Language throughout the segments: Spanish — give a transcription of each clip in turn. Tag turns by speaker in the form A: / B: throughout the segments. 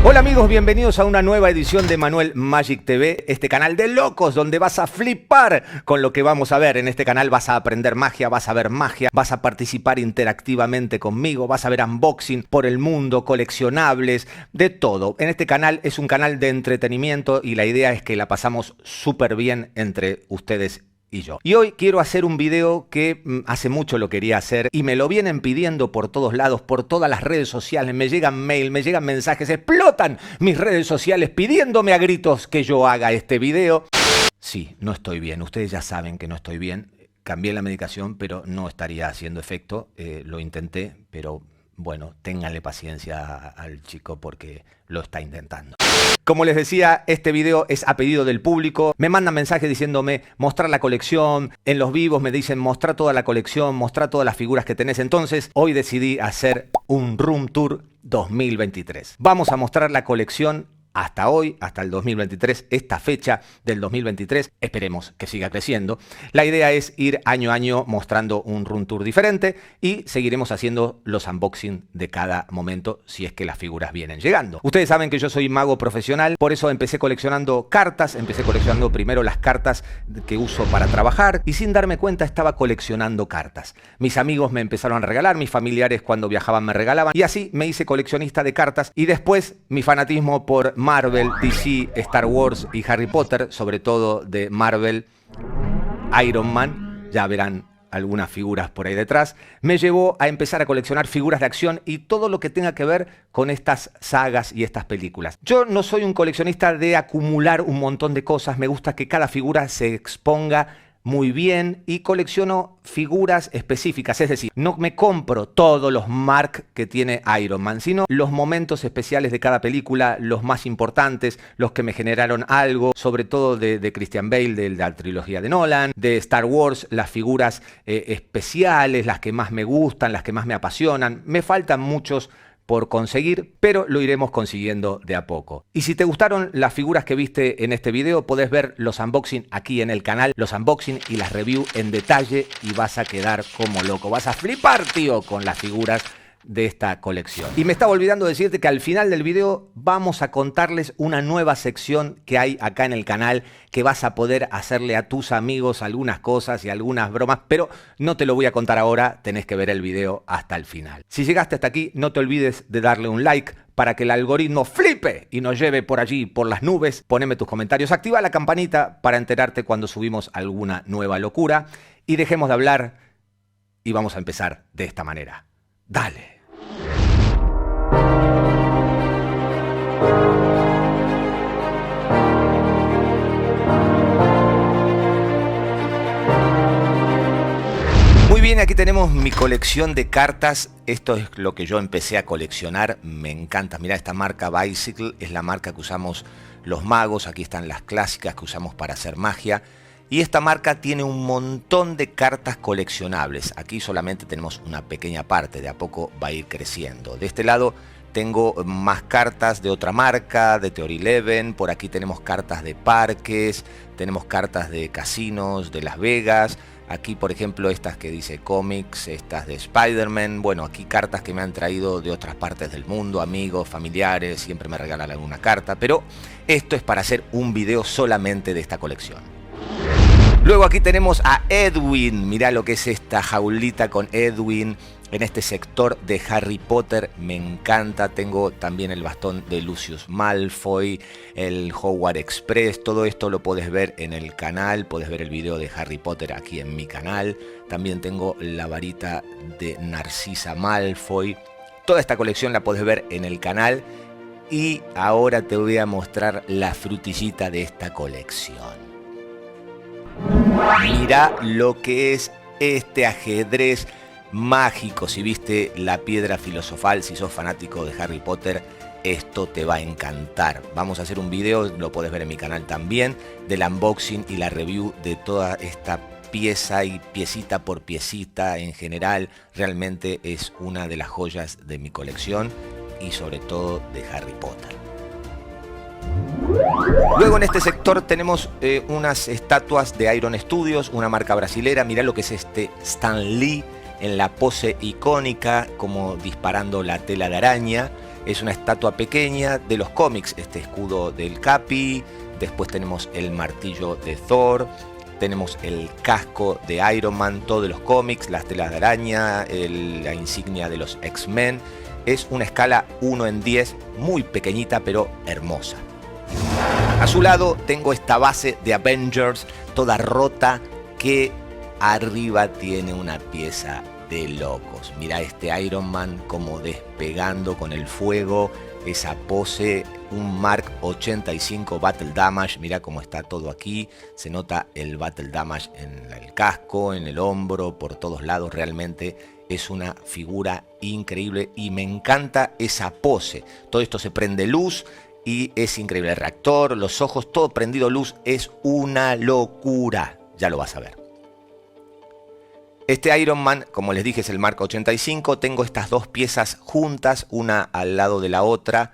A: Hola amigos, bienvenidos a una nueva edición de Manuel Magic TV, este canal de locos donde vas a flipar con lo que vamos a ver. En este canal vas a aprender magia, vas a ver magia, vas a participar interactivamente conmigo, vas a ver unboxing por el mundo, coleccionables, de todo. En este canal es un canal de entretenimiento y la idea es que la pasamos súper bien entre ustedes y yo. Y hoy quiero hacer un video que hace mucho lo quería hacer y me lo vienen pidiendo por todos lados, por todas las redes sociales. Me llegan mail, me llegan mensajes, explotan mis redes sociales pidiéndome a gritos que yo haga este video. Sí, no estoy bien. Ustedes ya saben que no estoy bien. Cambié la medicación, pero no estaría haciendo efecto. Lo intenté, pero bueno, ténganle paciencia al chico porque lo está intentando. Como les decía, este video es a pedido del público. Me mandan mensajes diciéndome mostrar la colección. En los vivos me dicen mostrar toda la colección, mostrar todas las figuras que tenés. Entonces, hoy decidí hacer un Room Tour 2023. Vamos a mostrar la colección hasta hoy, hasta el 2023, esta fecha del 2023, esperemos que siga creciendo. La idea es ir año a año mostrando un Room Tour diferente y seguiremos haciendo los unboxing de cada momento si es que las figuras vienen llegando. Ustedes saben que yo soy mago profesional, por eso empecé coleccionando cartas, empecé coleccionando primero las cartas que uso para trabajar y sin darme cuenta estaba coleccionando cartas. Mis amigos me empezaron a regalar, mis familiares cuando viajaban me regalaban y así me hice coleccionista de cartas y después mi fanatismo por Marvel, DC, Star Wars y Harry Potter, sobre todo de Marvel, Iron Man, ya verán algunas figuras por ahí detrás, me llevó a empezar a coleccionar figuras de acción y todo lo que tenga que ver con estas sagas y estas películas. Yo no soy un coleccionista de acumular un montón de cosas, me gusta que cada figura se exponga muy bien y colecciono figuras específicas, es decir, no me compro todos los Mark que tiene Iron Man, sino los momentos especiales de cada película, los más importantes, los que me generaron algo, sobre todo de Christian Bale, de la trilogía de Nolan, de Star Wars, las figuras especiales, las que más me gustan, las que más me apasionan. Me faltan muchos por conseguir, pero lo iremos consiguiendo de a poco. Y si te gustaron las figuras que viste en este video, podés ver los unboxing aquí en el canal, los unboxing y las review en detalle y vas a quedar como loco. Vas a flipar, tío, con las figuras de esta colección. Y me estaba olvidando decirte que al final del video vamos a contarles una nueva sección que hay acá en el canal que vas a poder hacerle a tus amigos algunas cosas y algunas bromas, pero no te lo voy a contar ahora, tenés que ver el video hasta el final. Si llegaste hasta aquí, no te olvides de darle un like para que el algoritmo flipe y nos lleve por allí, por las nubes. Poneme tus comentarios, activa la campanita para enterarte cuando subimos alguna nueva locura y dejemos de hablar y vamos a empezar de esta manera. Dale. Muy bien, aquí tenemos mi colección de cartas. Esto es lo que yo empecé a coleccionar. Me encanta. Mirá, esta marca Bicycle es la marca que usamos los magos. Aquí están las clásicas que usamos para hacer magia. Y esta marca tiene un montón de cartas coleccionables. Aquí solamente tenemos una pequeña parte, de a poco va a ir creciendo. De este lado tengo más cartas de otra marca, de Theory 11. Por aquí tenemos cartas de parques, tenemos cartas de casinos, de Las Vegas. Aquí, por ejemplo, estas que dice cómics, estas de Spider-Man. Bueno, aquí cartas que me han traído de otras partes del mundo, amigos, familiares, siempre me regalan alguna carta. Pero esto es para hacer un video solamente de esta colección. Luego aquí tenemos a Edwin, mirá lo que es esta jaulita con Edwin en este sector de Harry Potter, me encanta. Tengo también el bastón de Lucius Malfoy, el Hogwarts Express, todo esto lo podés ver en el canal, podés ver el video de Harry Potter aquí en mi canal. También tengo la varita de Narcisa Malfoy, toda esta colección la podés ver en el canal. Y ahora te voy a mostrar la frutillita de esta colección. Mirá lo que es este ajedrez mágico. Si viste la piedra filosofal, si sos fanático de Harry Potter, esto te va a encantar. Vamos a hacer un video, lo podés ver en mi canal también, del unboxing y la review de toda esta pieza y piecita por piecita en general. Realmente es una de las joyas de mi colección y sobre todo de Harry Potter. Luego en este sector tenemos unas estatuas de Iron Studios, una marca brasilera. Mirá lo que es este Stan Lee en la pose icónica, como disparando la tela de araña. Es una estatua pequeña de los cómics, este escudo del Capi. Después tenemos el martillo de Thor. Tenemos el casco de Iron Man, todos los cómics, las telas de araña, la insignia de los X-Men. Es una escala 1:10, muy pequeñita pero hermosa. A su lado tengo esta base de Avengers, toda rota, que arriba tiene una pieza de locos. Mira este Iron Man como despegando con el fuego, esa pose, un Mark 85 Battle Damage. Mira cómo está todo aquí, se nota el Battle Damage en el casco, en el hombro, por todos lados. Realmente es una figura increíble y me encanta esa pose. Todo esto se prende luz y es increíble. El reactor, los ojos, todo prendido luz, es una locura. Ya lo vas a ver. Este Iron Man, como les dije, es el Mark 85. Tengo estas dos piezas juntas, una al lado de la otra.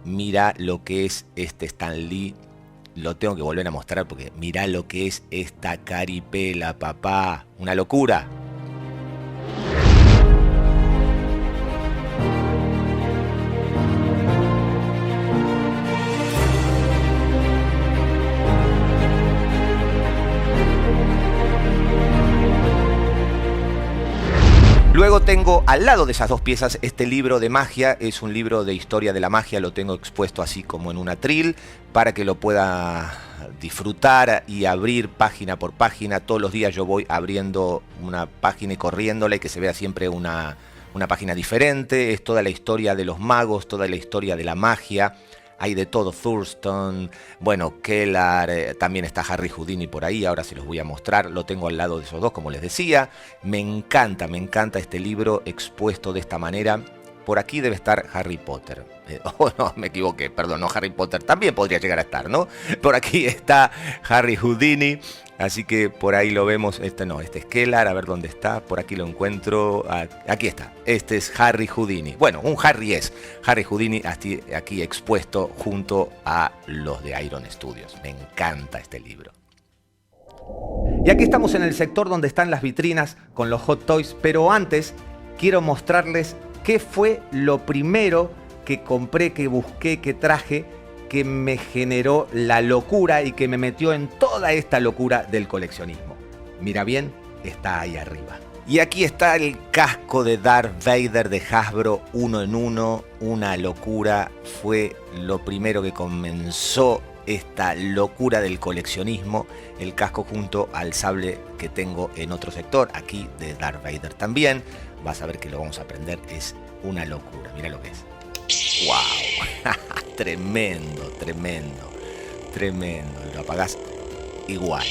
A: Mira lo que es este Stan Lee. Lo tengo que volver a mostrar porque mira lo que es esta caripela, papá. Una locura. Luego tengo al lado de esas dos piezas este libro de magia. Es un libro de historia de la magia. Lo tengo expuesto así como en un atril para que lo pueda disfrutar y abrir página por página. Todos los días yo voy abriendo una página y corriéndola y que se vea siempre una página diferente. Es toda la historia de los magos, toda la historia de la magia. Hay de todo, Thurston, bueno, Kellar, también está Harry Houdini por ahí, ahora se los voy a mostrar, lo tengo al lado de esos dos, como les decía. Me encanta este libro expuesto de esta manera. Por aquí debe estar Harry Potter. Oh, no, me equivoqué, perdón, no Harry Potter, también podría llegar a estar, ¿no? Por aquí está Harry Houdini, así que por ahí lo vemos. Este es Kellar, a ver dónde está, por aquí lo encuentro. Aquí está, este es Harry Houdini. Bueno, un Harry es Harry Houdini aquí expuesto junto a los de Iron Studios. Me encanta este libro. Y aquí estamos en el sector donde están las vitrinas con los Hot Toys, pero antes quiero mostrarles qué fue lo primero que compré, que busqué, que traje, que me generó la locura y que me metió en toda esta locura del coleccionismo. Mira bien, está ahí arriba. Y aquí está el casco de Darth Vader de Hasbro 1 en 1, una locura. Fue lo primero que comenzó esta locura del coleccionismo, el casco junto al sable que tengo en otro sector, aquí de Darth Vader también. Vas a ver que lo vamos a aprender, es una locura, mira lo que es. ¡Wow! Tremendo, tremendo, tremendo. Lo apagás igual,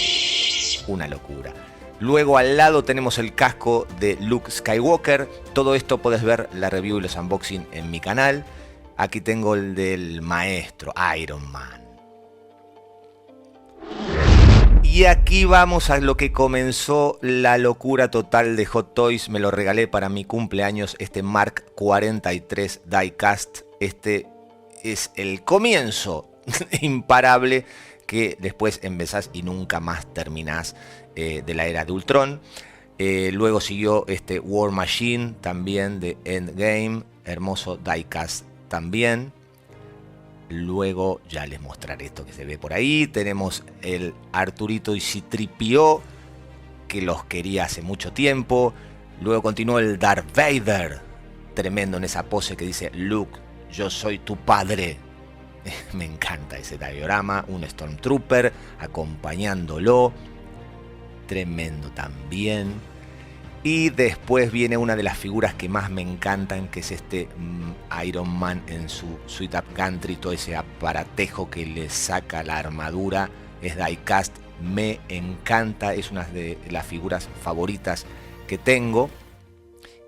A: una locura. Luego al lado tenemos el casco de Luke Skywalker. Todo esto puedes ver la review y los unboxing en mi canal. Aquí tengo el del maestro, Iron Man. Y aquí vamos a lo que comenzó la locura total de Hot Toys. Me lo regalé para mi cumpleaños, este Mark 43 Diecast. Este es el comienzo imparable que después empezás y nunca más terminás de la era de Ultron. Luego siguió este War Machine también de Endgame, hermoso Diecast también. Luego ya les mostraré esto que se ve por ahí. Tenemos el Arturito y C-3PO, que los quería hace mucho tiempo. Luego continuó el Darth Vader, tremendo en esa pose que dice Luke, yo soy tu padre. Me encanta ese diagrama. Un Stormtrooper acompañándolo, tremendo también. Y después viene una de las figuras que más me encantan, que es este Iron Man en su Suit Up Gantry, todo ese aparatejo que le saca la armadura. Es diecast, me encanta, es una de las figuras favoritas que tengo.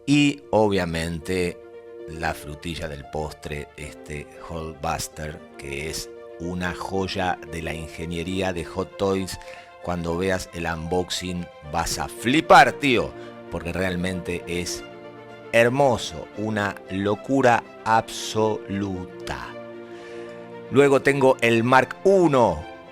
A: Y obviamente la frutilla del postre, este Hulkbuster, que es una joya de la ingeniería de Hot Toys. Cuando veas el unboxing vas a flipar, tío, porque realmente es hermoso, una locura absoluta. Luego tengo el Mark I,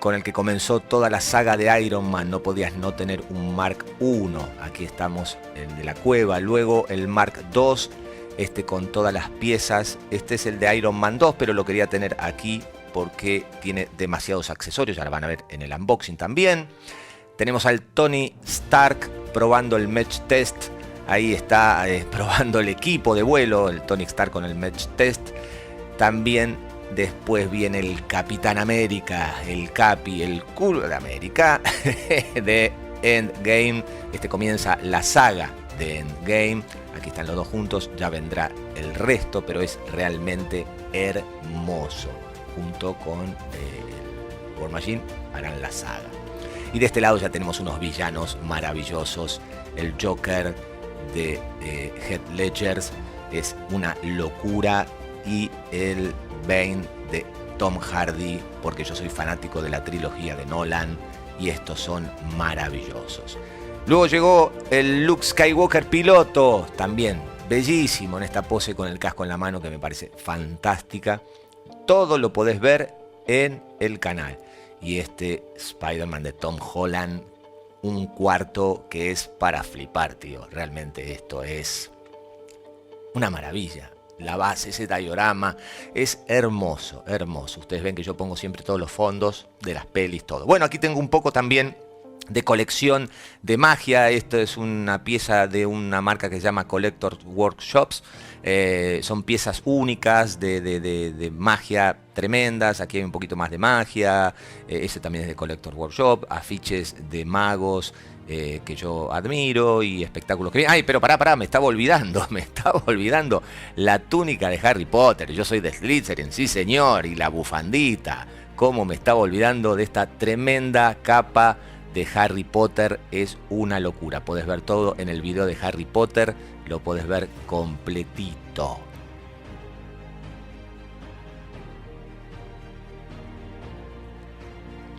A: con el que comenzó toda la saga de Iron Man. No podías no tener un Mark I. Aquí estamos, el de la cueva. Luego el Mark II, con todas las piezas. Este es el de Iron Man 2, pero lo quería tener aquí porque tiene demasiados accesorios. Ya lo van a ver en el unboxing también. Tenemos al Tony Stark probando el Match Test. Ahí está probando el equipo de vuelo, el Tony Stark con el Match Test. También después viene el Capitán América, el Capi, el culo de América de Endgame. Comienza la saga de Endgame. Aquí están los dos juntos, ya vendrá el resto, pero es realmente hermoso. Junto con War Machine harán la saga. Y de este lado ya tenemos unos villanos maravillosos. El Joker de Heath Ledger es una locura. Y el Bane de Tom Hardy, porque yo soy fanático de la trilogía de Nolan. Y estos son maravillosos. Luego llegó el Luke Skywalker piloto, también bellísimo en esta pose con el casco en la mano que me parece fantástica. Todo lo podés ver en el canal. Y Spider-Man de Tom Holland, un cuarto que es para flipar, tío. Realmente esto es una maravilla. La base, ese diorama, es hermoso, hermoso. Ustedes ven que yo pongo siempre todos los fondos de las pelis, todo. Bueno, aquí tengo un poco también de colección de magia. Esto es una pieza de una marca que se llama Collector Workshops. Son piezas únicas de magia tremendas. Aquí hay un poquito más de magia. Ese también es de Collector Workshop. Afiches de magos que yo admiro y espectáculos que... Ay, pero pará, me estaba olvidando la túnica de Harry Potter. Yo soy de Slytherin, sí señor, y la bufandita. Cómo me estaba olvidando de esta tremenda capa de Harry Potter. Es una locura. Podés ver todo en el video de Harry Potter. Lo podés ver completito.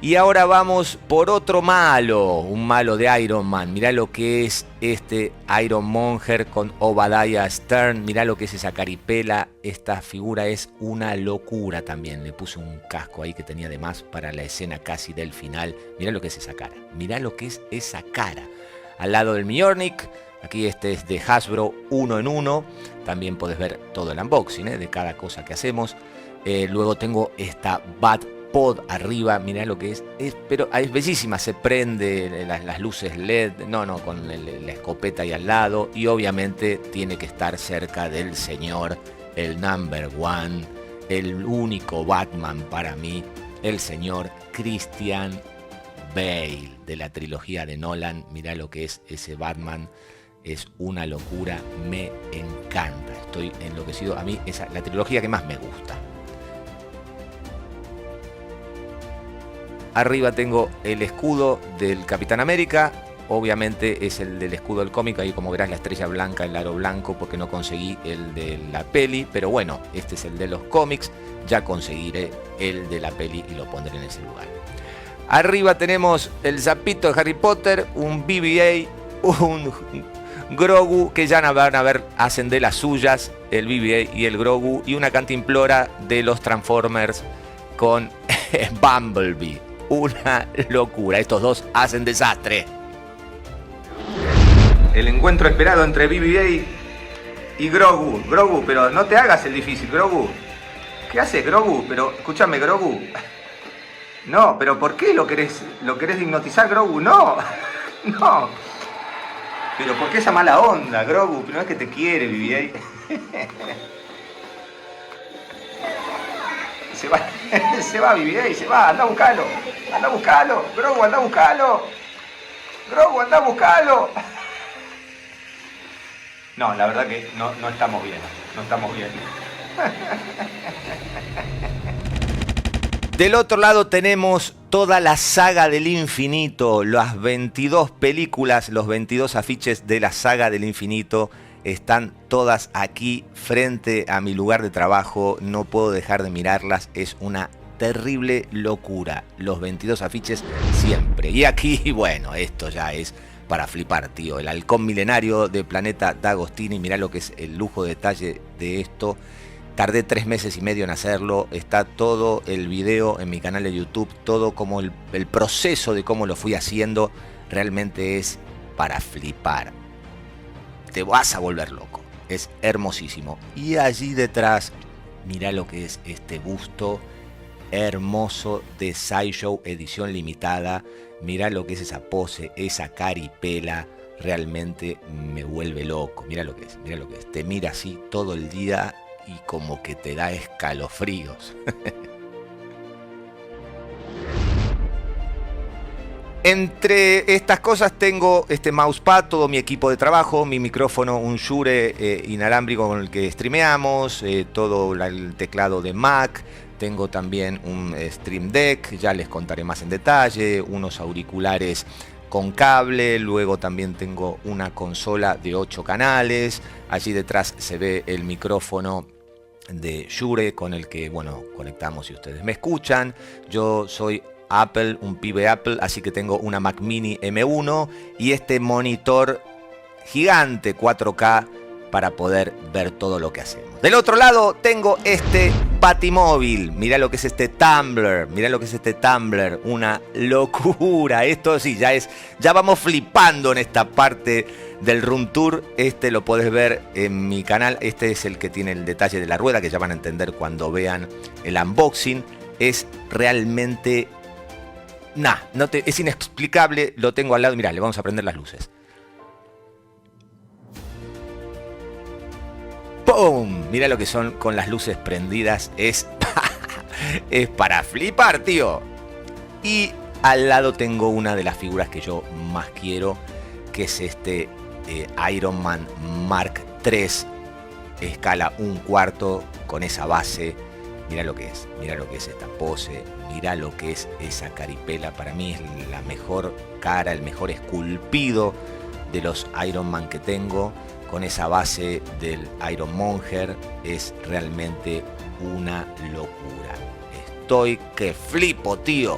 A: Y ahora vamos por otro malo. Un malo de Iron Man. Mirá lo que es este Iron Monger con Obadiah Stern. Mirá lo que es esa caripela. Esta figura es una locura también. Le puse un casco ahí que tenía de más para la escena casi del final. Mirá lo que es esa cara. Mirá lo que es esa cara. Al lado del Mjolnir. Aquí es de Hasbro 1 en 1. También podés ver todo el unboxing de cada cosa que hacemos. Luego tengo esta Batpod arriba. Mirá lo que es. Pero es bellísima. Se prende las luces LED. Con la escopeta ahí al lado. Y obviamente tiene que estar cerca del señor. El number one. El único Batman para mí. El señor Christian Bale. De la trilogía de Nolan. Mirá lo que es ese Batman. Es una locura, me encanta, estoy enloquecido. A mí es la trilogía que más me gusta. Arriba tengo el escudo del Capitán América. Obviamente es el del escudo del cómic. Ahí como verás la estrella blanca, el aro blanco, porque no conseguí el de la peli. Pero bueno, este es el de los cómics. Ya conseguiré el de la peli y lo pondré en ese lugar. Arriba tenemos el sapito de Harry Potter, un BB-8, un Grogu, que ya van a ver, hacen de las suyas, el BB-8 y el Grogu, y una cantimplora de los Transformers con Bumblebee. Una locura, estos dos hacen desastre. El encuentro esperado entre BB-8 y Grogu. Grogu, pero no te hagas el difícil, Grogu. ¿Qué haces, Grogu? Pero, escúchame, Grogu. No, pero ¿por qué lo querés hipnotizar, Grogu? No, no. Pero ¿por qué esa mala onda, Grogu? Pero no es que te quiere, BB-8. Se va BB-8, se va, anda a buscarlo. Grogu, anda a buscarlo. Grogu, anda a buscarlo. No, la verdad que no estamos bien. Del otro lado tenemos toda la saga del infinito, las 22 películas, los 22 afiches de la saga del infinito están todas aquí frente a mi lugar de trabajo. No puedo dejar de mirarlas, es una terrible locura. Los 22 afiches siempre. Y aquí, bueno, esto ya es para flipar, tío. El halcón milenario de Planeta D'Agostini, mirá lo que es el lujo de detalle de esto. Tardé 3 meses y medio en hacerlo. Está todo el video en mi canal de YouTube. Todo como el proceso de cómo lo fui haciendo. Realmente es para flipar. Te vas a volver loco. es hermosísimo. Y allí detrás, mirá lo que es este busto hermoso de Sideshow edición limitada. Mirá lo que es esa pose, esa caripela. Realmente me vuelve loco. Mirá lo que es, mirá lo que es. Te mira así todo el día y como que te da escalofríos. Entre estas cosas tengo este mousepad, todo mi equipo de trabajo, mi micrófono, un Shure inalámbrico con el que streameamos, todo el teclado de Mac, tengo también un Stream Deck, ya les contaré más en detalle, unos auriculares con cable, luego también tengo una consola de 8 canales, allí detrás se ve el micrófono de Shure con el que, bueno, conectamos y ustedes me escuchan. Yo soy Apple, un pibe Apple, así que tengo una Mac Mini M1 y este monitor gigante 4K para poder ver todo lo que hacemos. Del otro lado tengo este Batimóvil, mirá lo que es este Tumblr, mirá lo que es este Tumblr, una locura. Esto sí, ya vamos flipando en esta parte del Room Tour. Este lo podés ver en mi canal, este es el que tiene el detalle de la rueda, que ya van a entender cuando vean el unboxing. Es realmente... es inexplicable, lo tengo al lado. Mirá, le vamos a prender las luces. ¡Pum! Mirá lo que son con las luces prendidas. Es para flipar, tío. Y al lado tengo una de las figuras que yo más quiero, que es este Iron Man Mark III, escala 1/4, con esa base. Mirá lo que es esta pose, mirá lo que es esa caripela. Para mí es la mejor cara, el mejor esculpido de los Iron Man que tengo, con esa base del Iron Monger. Es realmente una locura. Estoy que flipo, tío.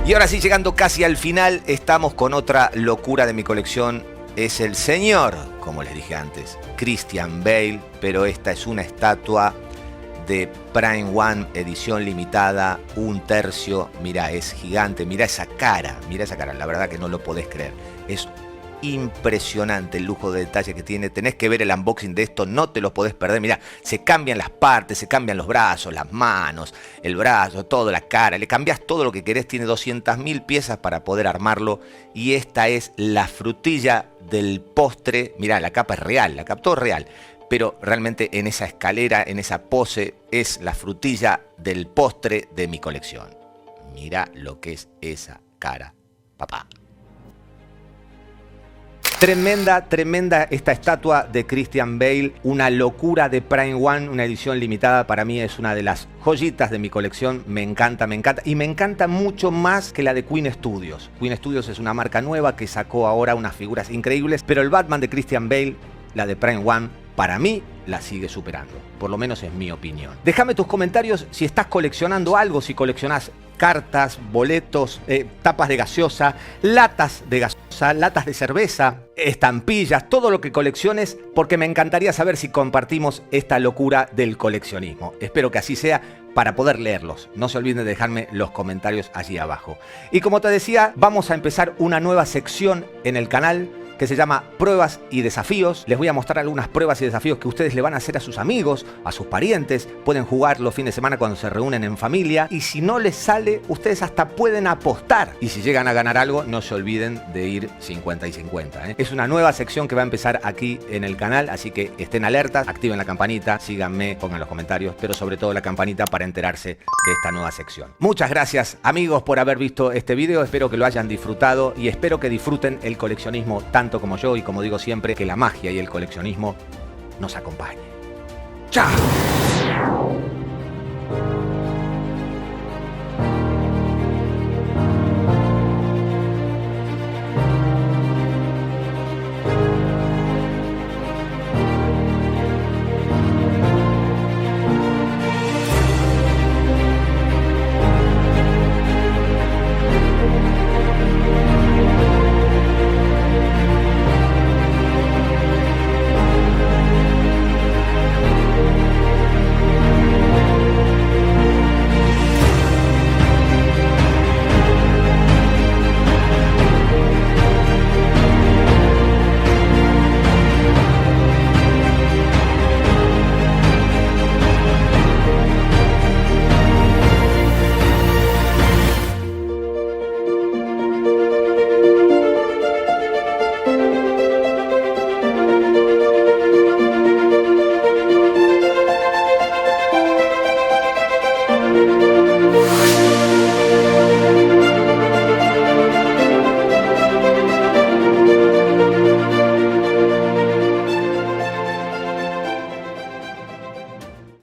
A: Y ahora sí, llegando casi al final, estamos con otra locura de mi colección. Es el señor, como les dije antes, Christian Bale, pero esta es una estatua de Prime One, edición limitada, 1/3. Mirá, es gigante, mirá esa cara, la verdad que no lo podés creer. Es impresionante el lujo de detalle que tiene. Tenés que ver el unboxing de esto, no te lo podés perder. Mirá, se cambian las partes, se cambian los brazos, las manos, el brazo, todo, la cara. Le cambiás todo lo que querés, tiene 200.000 piezas para poder armarlo. Y esta es la frutilla del postre. Mirá, la capa es real, la capa todo real. Pero realmente en esa escalera, en esa pose, es la frutilla del postre de mi colección. Mirá lo que es esa cara, papá. Tremenda esta estatua de Christian Bale, una locura de Prime One, una edición limitada. Para mí es una de las joyitas de mi colección, me encanta y me encanta mucho más que la de Queen Studios. Queen Studios es una marca nueva que sacó ahora unas figuras increíbles, pero el Batman de Christian Bale, la de Prime One, para mí la sigue superando, por lo menos es mi opinión. Déjame tus comentarios si estás coleccionando algo, si coleccionás cartas, boletos, tapas de gaseosa, latas de gaseosa, latas de cerveza, estampillas, todo lo que colecciones, porque me encantaría saber si compartimos esta locura del coleccionismo. Espero que así sea para poder leerlos. No se olviden de dejarme los comentarios allí abajo. Y como te decía, vamos a empezar una nueva sección en el canal que se llama Pruebas y Desafíos. Les voy a mostrar algunas pruebas y desafíos que ustedes le van a hacer a sus amigos, a sus parientes. Pueden jugar los fines de semana cuando se reúnen en familia. Y si no les sale, ustedes hasta pueden apostar. Y si llegan a ganar algo, no se olviden de ir 50 y 50. Es una nueva sección que va a empezar aquí en el canal, así que estén alertas, activen la campanita, síganme, pongan los comentarios, pero sobre todo la campanita para enterarse de esta nueva sección. Muchas gracias, amigos, por haber visto este video. Espero que lo hayan disfrutado y espero que disfruten el coleccionismo tanto como yo, y como digo siempre, que la magia y el coleccionismo nos acompañen. ¡Chao!